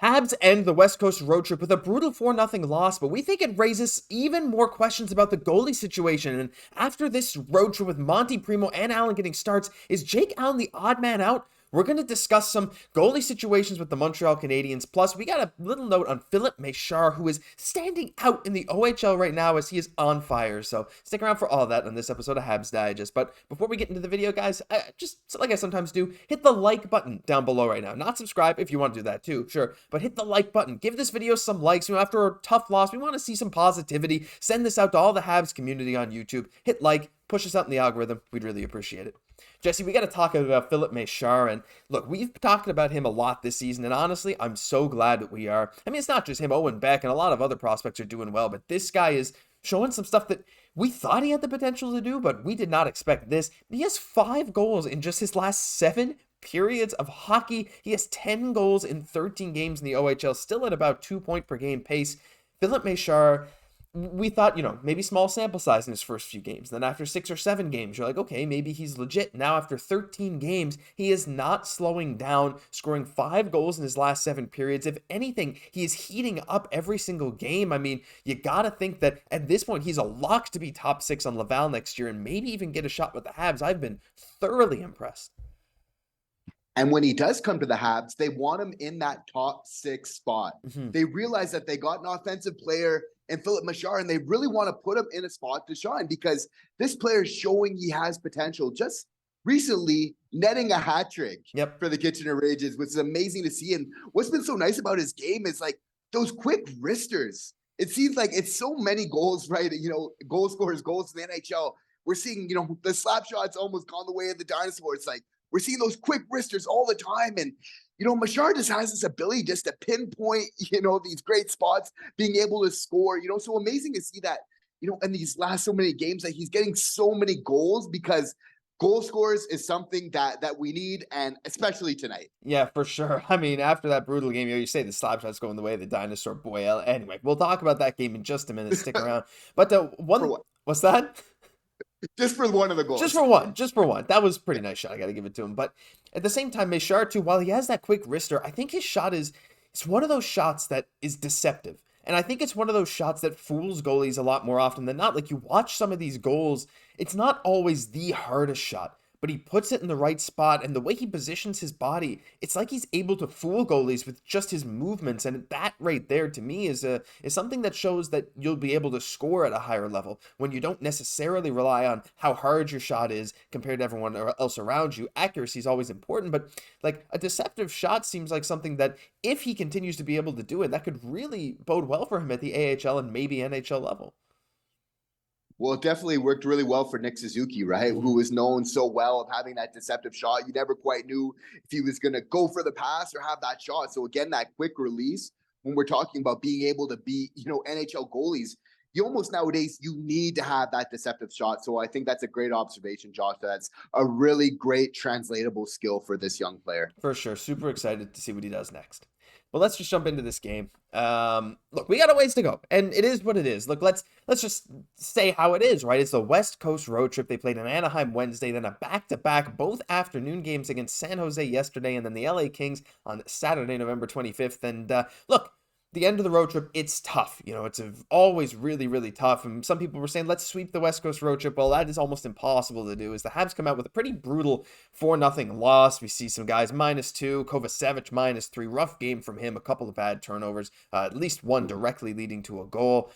Habs end the West Coast road trip with a brutal 4-0 loss, but we think it raises even more questions about the goalie situation. And after this road trip with Monty, Primeau, and Allen getting starts, is Jake Allen the odd man out? We're going to discuss some goalie situations with the Montreal Canadiens. Plus, we got a little note on Filip Mesar, who is standing out in the OHL right now as he is on fire. So stick around for all that on this episode of Habs Digest. But before we get into the video, guys, just like I sometimes do, hit the like button down below right now. Not subscribe if you want to do that too, sure. But hit the like button. Give this video some likes. After a tough loss, we want to see some positivity. Send this out to all the Habs community on YouTube. Hit like, push us out in the algorithm. We'd really appreciate it. Jesse, we got to talk about Filip Mesar, and look, we've talked about him a lot this season, and honestly, I'm so glad that we are. I mean, it's not just him, Owen, Beck, and a lot of other prospects are doing well, but this guy is showing some stuff that we thought he had the potential to do, but we did not expect this. He has 5 goals in just his last 7 periods of hockey. He has 10 goals in 13 games in the OHL, still at about 2 point per game pace. Filip Mesar, we thought, maybe small sample size in his first few games. Then after 6 or 7 games, you're like, okay, maybe he's legit. Now after 13 games, he is not slowing down, scoring 5 goals in his last 7 periods. If anything, he is heating up every single game. I mean, you got to think that at this point, he's a lock to be top 6 on Laval next year and maybe even get a shot with the Habs. I've been thoroughly impressed. And when he does come to the Habs, they want him in that top 6 spot. They realize that they got an offensive player in Filip Mesar, and they really want to put him in a spot to shine because this player is showing he has potential. Just recently netting a hat trick for the Kitchener Rages, which is amazing to see. And what's been so nice about his game is like those quick wristers. It seems like it's so many goals, right? Goal scorers, goals in the NHL. We're seeing, the slap shots almost gone the way of the dinosaur. It's like, we're seeing those quick wristers all the time. And, Mesar just has this ability just to pinpoint, these great spots, being able to score, so amazing to see that, in these last so many games that he's getting so many goals because goal scorers is something that we need, and especially tonight. Yeah, for sure. I mean, after that brutal game, you say the slap shots going the way of the dinosaur. Boy, anyway, we'll talk about that game in just a minute. Stick around. But the one, what's that? Just for one of the goals. Just for one. That was a pretty nice shot. I got to give it to him. But at the same time, Mesar, too, while he has that quick wrister, I think his shot it's one of those shots that is deceptive. And I think it's one of those shots that fools goalies a lot more often than not. Like, you watch some of these goals, it's not always the hardest shot, but he puts it in the right spot, and the way he positions his body, it's like he's able to fool goalies with just his movements, and that right there, to me, is something that shows that you'll be able to score at a higher level when you don't necessarily rely on how hard your shot is compared to everyone else around you. Accuracy is always important, but like a deceptive shot seems like something that if he continues to be able to do it, that could really bode well for him at the AHL and maybe NHL level. Well, it definitely worked really well for Nick Suzuki, right? Who was known so well of having that deceptive shot. You never quite knew if he was going to go for the pass or have that shot. So again, that quick release, when we're talking about being able to beat, NHL goalies, you almost nowadays, you need to have that deceptive shot. So I think that's a great observation, Josh. That's a really great translatable skill for this young player. For sure. Super excited to see what he does next. Well, let's just jump into this game. Look, we got a ways to go, and it is what it is. Look, let's just say how it is, right? It's the West Coast road trip. They played in Anaheim Wednesday, then a back-to-back, both afternoon games against San Jose yesterday, and then the LA Kings on Saturday, November 25th. And look, the end of the road trip, it's tough. It's always really, really tough. And some people were saying, let's sweep the West Coast road trip. Well, that is almost impossible to do as the Habs come out with a pretty brutal 4-0 loss. We see some guys -2, Kovacevic -3. Rough game from him, a couple of bad turnovers, at least one directly leading to a goal.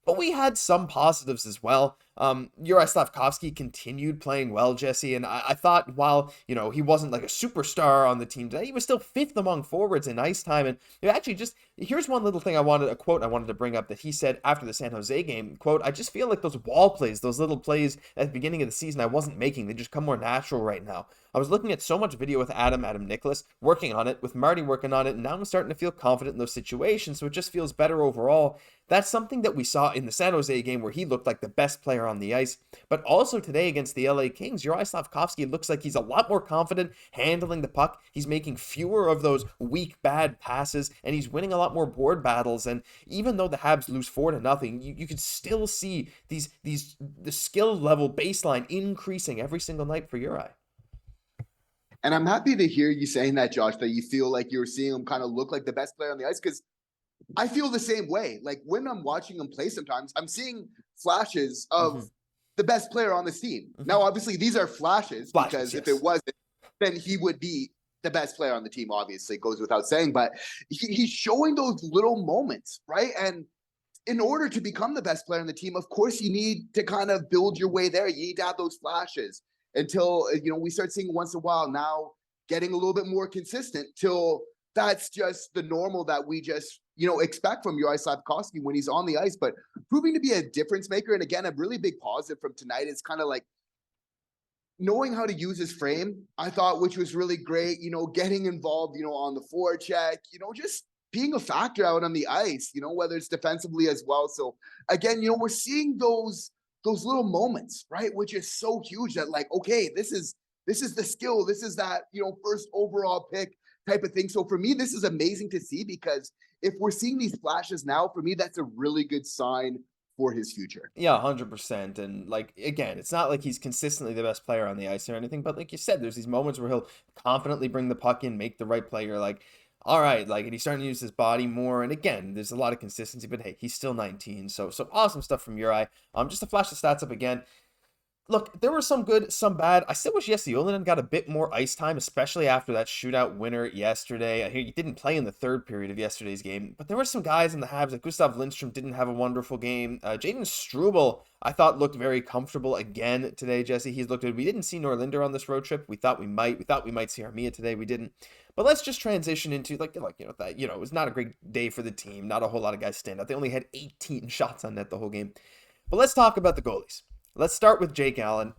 But we had some positives as well. Juraj Slafkovsky continued playing well, Jesse, and I thought while, he wasn't like a superstar on the team today, he was still 5th among forwards in ice time. And actually here's one little thing a quote I wanted to bring up that he said after the San Jose game, quote, "I just feel like those wall plays, those little plays at the beginning of the season I wasn't making, they just come more natural right now. I was looking at so much video with Adam Nicholas, working on it, with Marty working on it, and now I'm starting to feel confident in those situations, so it just feels better overall." That's something that we saw in the San Jose game where he looked like the best player on the ice, but also today against the LA Kings, Juraj Slafkovsky looks like he's a lot more confident handling the puck. He's making fewer of those weak, bad passes, and he's winning a lot more board battles. And even though the Habs lose 4-0, you could still see the skill level baseline increasing every single night for Juraj. And I'm happy to hear you saying that, Josh, that you feel like you're seeing him kind of look like the best player on the ice, because I feel the same way. Like when I'm watching him play sometimes, I'm seeing flashes of the best player on this team. Now, obviously, these are flashes because if it wasn't, then he would be the best player on the team, obviously, it goes without saying. But he's showing those little moments, right? And in order to become the best player on the team, of course, you need to kind of build your way there. You need to have those flashes until, we start seeing once in a while, now getting a little bit more consistent, till that's just the normal that we just, expect from Juraj Slafkovsky when he's on the ice. But proving to be a difference maker, and again, a really big positive from tonight is kind of like knowing how to use his frame, I thought, which was really great, getting involved, on the forecheck, just being a factor out on the ice, whether it's defensively as well. So again, we're seeing those little moments, right? Which is so huge that, like, okay, this is the skill. This is that, first overall pick type of thing. So for me, this is amazing to see, because if we're seeing these flashes now, for me, that's a really good sign for his future. Yeah, 100%. And like, again, it's not like he's consistently the best player on the ice or anything, but like you said, there's these moments where he'll confidently bring the puck in, make the right player, like, all right, like, and he's starting to use his body more. And again, there's a lot of consistency, but hey, he's still 19. So awesome stuff from Juraj. Just to flash the stats up again. Look, there were some good, some bad. I still wish Jesse Ylönen got a bit more ice time, especially after that shootout winner yesterday. I hear he didn't play in the third period of yesterday's game, but there were some guys in the Habs, like Gustav Lindstrom didn't have a wonderful game. Jayden Struble, I thought, looked very comfortable again today, Jesse. He's looked good. We didn't see Norlinder on this road trip. We thought we might. We thought we might see Armia today. We didn't. But let's just transition into it was not a great day for the team. Not a whole lot of guys stand out. They only had 18 shots on net the whole game. But let's talk about the goalies. Let's start with Jake Allen.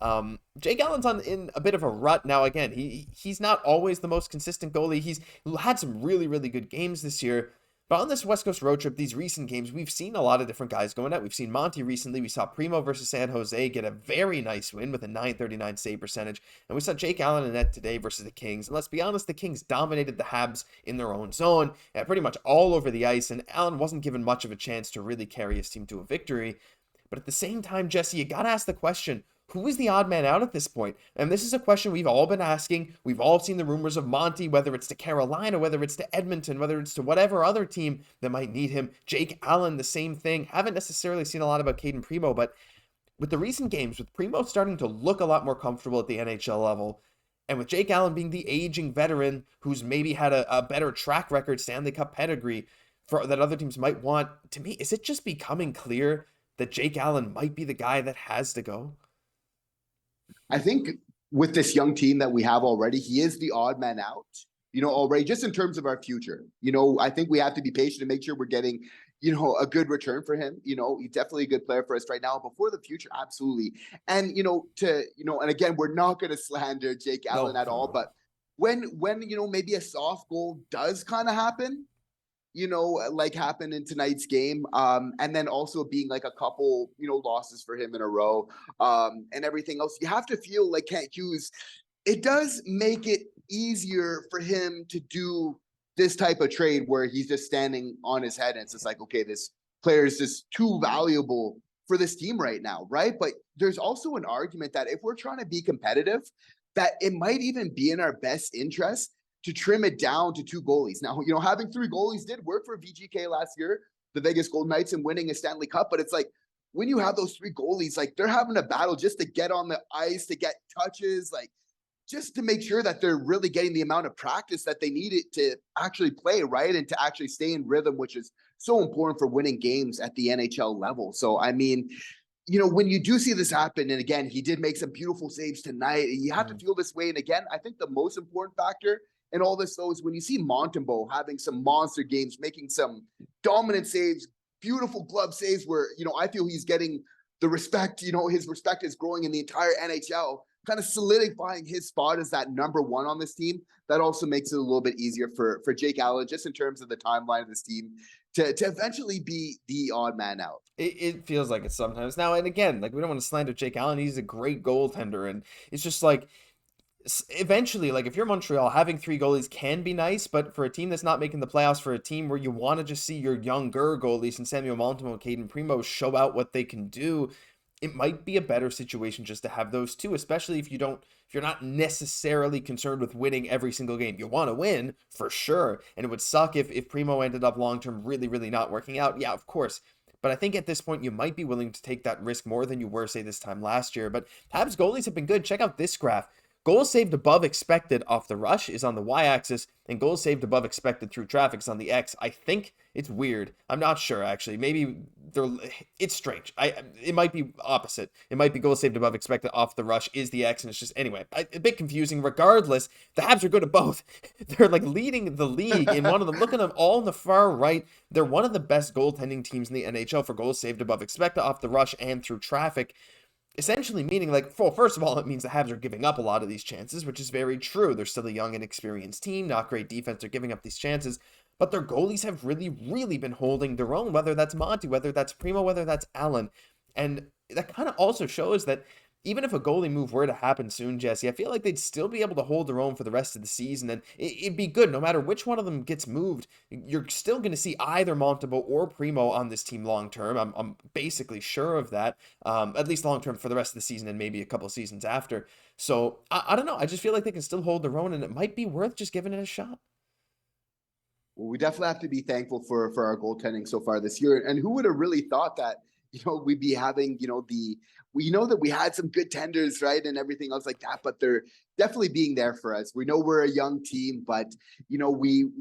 Jake Allen's in a bit of a rut now. Again, he's not always the most consistent goalie. He's had some really, really good games this year. But on this West Coast road trip, these recent games, we've seen a lot of different guys going out. We've seen Monty recently. We saw Primeau versus San Jose get a very nice win with a .939 save percentage. And we saw Jake Allen in net today versus the Kings. And let's be honest, the Kings dominated the Habs in their own zone, pretty much all over the ice. And Allen wasn't given much of a chance to really carry his team to a victory. But at the same time, Jesse, you got to ask the question, who is the odd man out at this point? And this is a question we've all been asking. We've all seen the rumors of Monty, whether it's to Carolina, whether it's to Edmonton, whether it's to whatever other team that might need him. Jake Allen, the same thing. Haven't necessarily seen a lot about Cayden Primeau, but with the recent games, with Primeau starting to look a lot more comfortable at the NHL level, and with Jake Allen being the aging veteran who's maybe had a better track record, Stanley Cup pedigree that other teams might want, to me, is it just becoming clear that Jake Allen might be the guy that has to go? I think with this young team that we have already, he is the odd man out, already, just in terms of our future. I think we have to be patient and make sure we're getting, a good return for him. He's definitely a good player for us right now. But for the future, absolutely. And, and again, we're not going to slander Jake Allen at all. But when maybe a soft goal does kind of happen, like happened in tonight's game. And then also being like a couple, losses for him in a row, and everything else. You have to feel like Kent Hughes, it does make it easier for him to do this type of trade where he's just standing on his head and it's just like, okay, this player is just too valuable for this team right now, right? But there's also an argument that if we're trying to be competitive, that it might even be in our best interest to trim it down to two goalies. Now, having three goalies did work for VGK last year, the Vegas Golden Knights, and winning a Stanley Cup. But it's like, when you have those three goalies, like, they're having a battle just to get on the ice, to get touches, like, just to make sure that they're really getting the amount of practice that they needed to actually play, right? And to actually stay in rhythm, which is so important for winning games at the NHL level. So, I mean, when you do see this happen, and again, he did make some beautiful saves tonight, you have to feel this way. And again, I think the most important factor and all this, though, is when you see Montembeault having some monster games, making some dominant saves, beautiful glove saves where, I feel he's getting the respect, his respect is growing in the entire NHL, kind of solidifying his spot as that number one on this team. That also makes it a little bit easier for Jake Allen, just in terms of the timeline of this team, to eventually be the odd man out. It feels like it sometimes. Now, and again, like, we don't want to slander Jake Allen. He's a great goaltender, and it's just like, eventually, like, if you're Montreal, having three goalies can be nice, but for a team that's not making the playoffs, for a team where you want to just see your younger goalies and Samuel Montembeault and Cayden Primeau show out what they can do, it might be a better situation just to have those two, especially if you're not necessarily concerned with winning every single game. You want to win for sure, and it would suck if Primeau ended up long term really, really not working out. Yeah, of course. But I think at this point, you might be willing to take that risk more than you were, say, this time last year. But Habs goalies have been good. Check out this graph. Goals saved above expected off the rush is on the y-axis, and goals saved above expected through traffic is on the x. I think it's weird. I'm not sure, actually. Maybe it's strange. It might be opposite. It might be goals saved above expected off the rush is the x, and it's just, anyway, a bit confusing. Regardless, the Habs are good at both. They're like leading the league in one of them. Look at them all on the far right. They're one of the best goaltending teams in the NHL for goals saved above expected off the rush and through traffic. Essentially meaning, like, well, first of all, it means the Habs are giving up a lot of these chances, which is very true. They're still a young and experienced team, not great defense. They're giving up these chances, but their goalies have really, really been holding their own, whether that's Monty, whether that's Primeau, whether that's Allen. And that kind of also shows that even if a goalie move were to happen soon, Jesse, I feel like they'd still be able to hold their own for the rest of the season, and it'd be good. No matter which one of them gets moved, you're still going to see either Montembeault or Primeau on this team long term. I'm basically sure of that, at least long term for the rest of the season and maybe a couple of seasons after. So I don't know. I just feel like they can still hold their own, and it might be worth just giving it a shot. Well, we definitely have to be thankful for our goaltending so far this year. And who would have really thought that, we'd be having, we know that we had some good tenders, right? And everything else like that, but they're definitely being there for us. We know we're a young team, but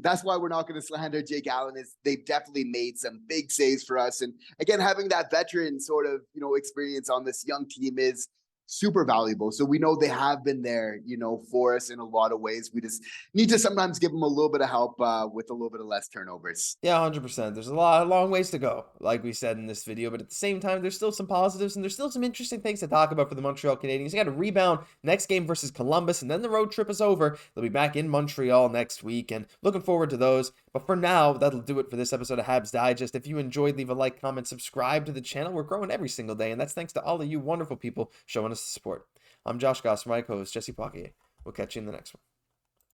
that's why we're not going to slander Jake Allen. Is they've definitely made some big saves for us. And again, having that veteran sort of, experience on this young team is super valuable. So we know they have been there, for us in a lot of ways. We just need to sometimes give them a little bit of help with a little bit of less turnovers. Yeah, 100%. There's a long ways to go, like we said in this video, but at the same time, there's still some positives and there's still some interesting things to talk about for the Montreal Canadiens. They got a rebound next game versus Columbus, and then the road trip is over. They'll be back in Montreal next week, and looking forward to those. But for now, that'll do it for this episode of Habs Digest. If you enjoyed, leave a like, comment, subscribe to the channel. We're growing every single day, and that's thanks to all of you wonderful people showing us the support. I'm Josh Goss, my co-host, Jesse Poirier. We'll catch you in the next one.